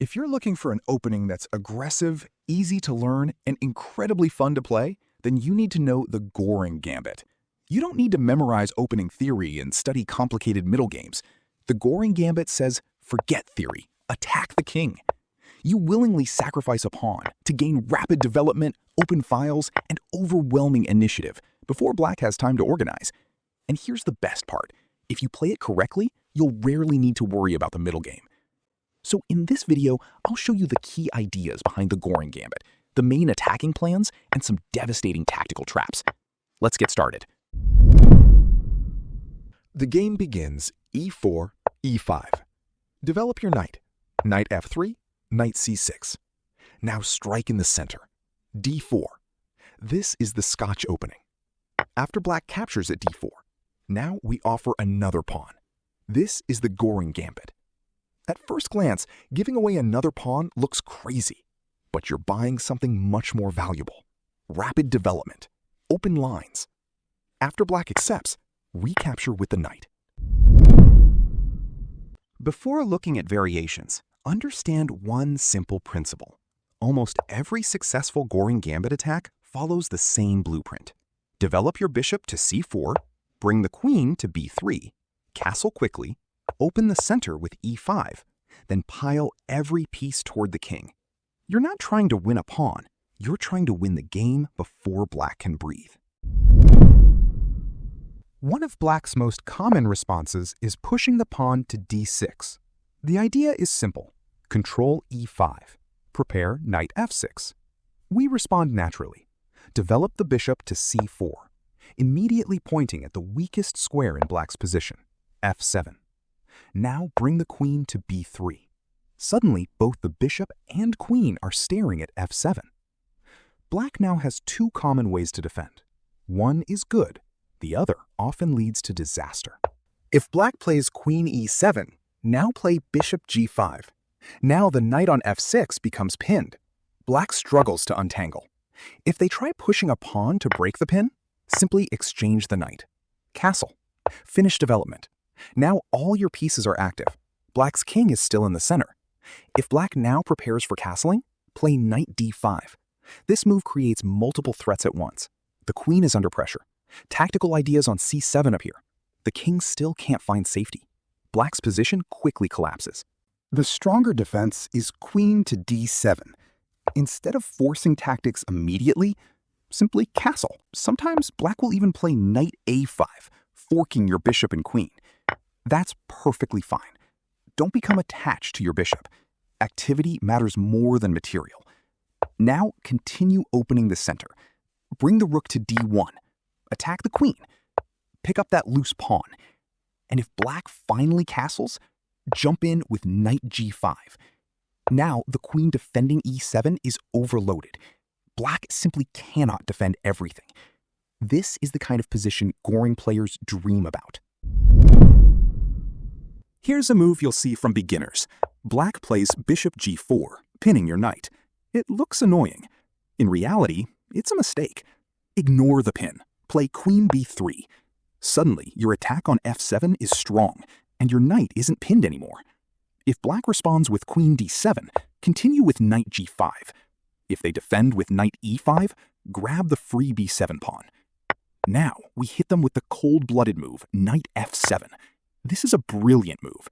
If you're looking for an opening that's aggressive, easy to learn, and incredibly fun to play, then you need to know the Goring Gambit. You don't need to memorize opening theory and study complicated middle games. The Goring Gambit says, forget theory, attack the king. You willingly sacrifice a pawn to gain rapid development, open files, and overwhelming initiative before black has time to organize. And here's the best part. If you play it correctly, you'll rarely need to worry about the middle game. So in this video, I'll show you the key ideas behind the Goring Gambit, the main attacking plans, and some devastating tactical traps. Let's get started. The game begins e4, e5. Develop your knight. Knight f3, knight c6. Now strike in the center. d4. This is the Scotch opening. After black captures at d4, now we offer another pawn. This is the Goring Gambit. At first glance, giving away another pawn looks crazy, but you're buying something much more valuable. Rapid development, open lines. After black accepts, recapture with the knight. Before looking at variations, understand one simple principle. Almost every successful Goring Gambit attack follows the same blueprint. Develop your bishop to c4, bring the queen to b3, castle quickly, open the center with e5, then pile every piece toward the king. You're not trying to win a pawn, you're trying to win the game before black can breathe. One of black's most common responses is pushing the pawn to d6. The idea is simple. Control e5. Prepare knight f6. We respond naturally. Develop the bishop to c4, immediately pointing at the weakest square in black's position, f7. Now bring the queen to b3. Suddenly, both the bishop and queen are staring at f7. Black now has two common ways to defend. One is good. The other often leads to disaster. If black plays queen e7, now play bishop g5. Now the knight on f6 becomes pinned. Black struggles to untangle. If they try pushing a pawn to break the pin, simply exchange the knight. Castle. Finish development. Now all your pieces are active. Black's king is still in the center. If black now prepares for castling, play knight d5. This move creates multiple threats at once. The queen is under pressure. Tactical ideas on c7 appear. The king still can't find safety. Black's position quickly collapses. The stronger defense is queen to d7. Instead of forcing tactics immediately, simply castle. Sometimes black will even play knight a5, forking your bishop and queen. That's perfectly fine. Don't become attached to your bishop. Activity matters more than material. Now continue opening the center. Bring the rook to d1. Attack the queen. Pick up that loose pawn. And if black finally castles, jump in with knight g5. Now the queen defending e7 is overloaded. Black simply cannot defend everything. This is the kind of position Goring players dream about. Here's a move you'll see from beginners. Black plays bishop g4, pinning your knight. It looks annoying. In reality, it's a mistake. Ignore the pin. Play queen b3. Suddenly, your attack on f7 is strong, and your knight isn't pinned anymore. If black responds with queen d7, continue with knight g5. If they defend with knight e5, grab the free b7 pawn. Now, we hit them with the cold-blooded move, knight f7. This is a brilliant move.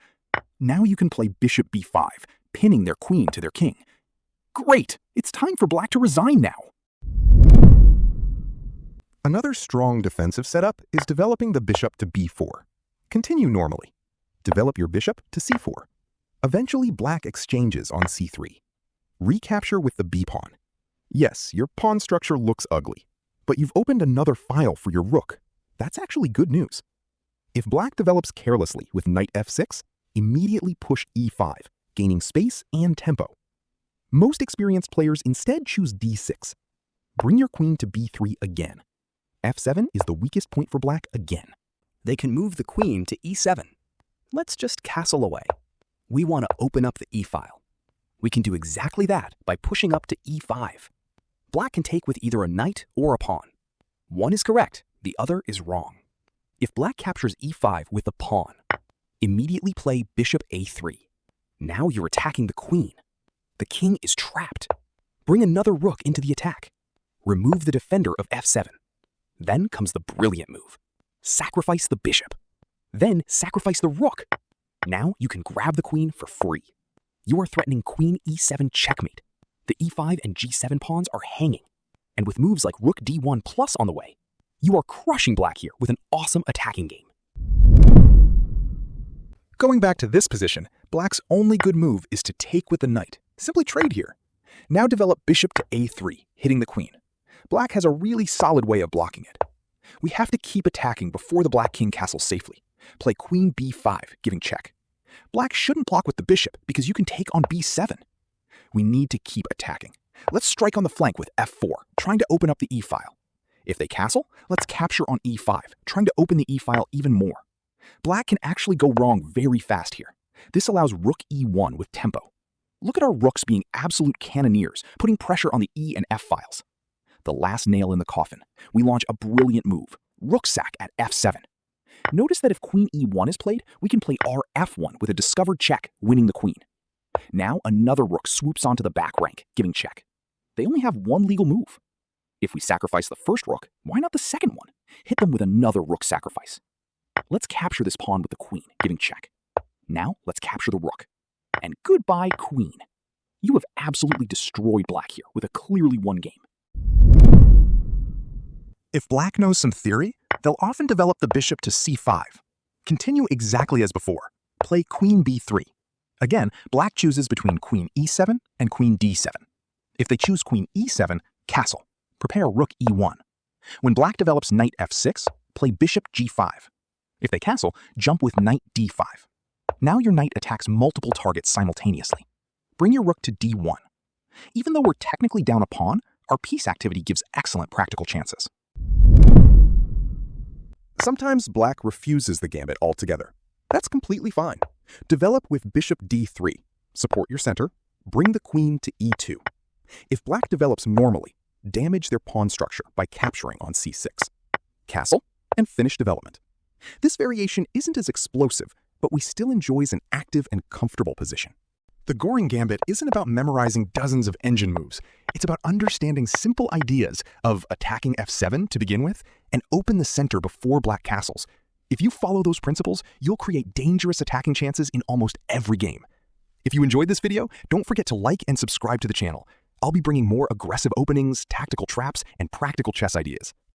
Now you can play bishop b5, pinning their queen to their king. Great! It's time for black to resign now. Another strong defensive setup is developing the bishop to b4. Continue normally. Develop your bishop to c4. Eventually, black exchanges on c3. Recapture with the b-pawn. Yes, your pawn structure looks ugly, but you've opened another file for your rook. That's actually good news. If black develops carelessly with knight f6, immediately push e5, gaining space and tempo. Most experienced players instead choose d6. Bring your queen to b3 again. f7 is the weakest point for black again. They can move the queen to e7. Let's just castle away. We want to open up the e-file. We can do exactly that by pushing up to e5. Black can take with either a knight or a pawn. One is correct, the other is wrong. If black captures e5 with a pawn, immediately play bishop a3. Now you're attacking the queen. The king is trapped. Bring another rook into the attack. Remove the defender of f7. Then comes the brilliant move. Sacrifice the bishop. Then sacrifice the rook. Now you can grab the queen for free. You are threatening queen e7 checkmate. The e5 and g7 pawns are hanging. And with moves like rook d1 plus on the way, you are crushing black here with an awesome attacking game. Going back to this position, black's only good move is to take with the knight. Simply trade here. Now develop bishop to a3, hitting the queen. Black has a really solid way of blocking it. We have to keep attacking before the black-king castles safely. Play queen b5, giving check. Black shouldn't block with the bishop because you can take on b7. We need to keep attacking. Let's strike on the flank with f4, trying to open up the e-file. If they castle, let's capture on e5, trying to open the e-file even more. Black can actually go wrong very fast here. This allows rook e1 with tempo. Look at our rooks being absolute cannoneers, putting pressure on the e and f files. The last nail in the coffin, we launch a brilliant move, rook sack at f7. Notice that if queen e1 is played, we can play rf1 with a discovered check, winning the queen. Now another rook swoops onto the back rank, giving check. They only have one legal move. If we sacrifice the first rook, why not the second one? Hit them with another rook sacrifice. Let's capture this pawn with the queen, giving check. Now let's capture the rook. And goodbye, queen. You have absolutely destroyed black here with a clearly won game. If black knows some theory, they'll often develop the bishop to c5. Continue exactly as before. Play queen b3. Again, black chooses between queen e7 and queen d7. If they choose queen e7, castle. Prepare rook e1. When black develops knight f6, play bishop g5. If they castle, jump with knight d5. Now your knight attacks multiple targets simultaneously. Bring your rook to d1. Even though we're technically down a pawn, our piece activity gives excellent practical chances. Sometimes black refuses the gambit altogether. That's completely fine. Develop with bishop d3. Support your center. Bring the queen to e2. If black develops normally, damage their pawn structure by capturing on c6. Castle, and finish development. This variation isn't as explosive, but we still enjoys an active and comfortable position. The Goring Gambit isn't about memorizing dozens of engine moves. It's about understanding simple ideas of attacking f7 to begin with and open the center before black castles. If you follow those principles, you'll create dangerous attacking chances in almost every game. If you enjoyed this video, don't forget to like and subscribe to the channel. I'll be bringing more aggressive openings, tactical traps, and practical chess ideas.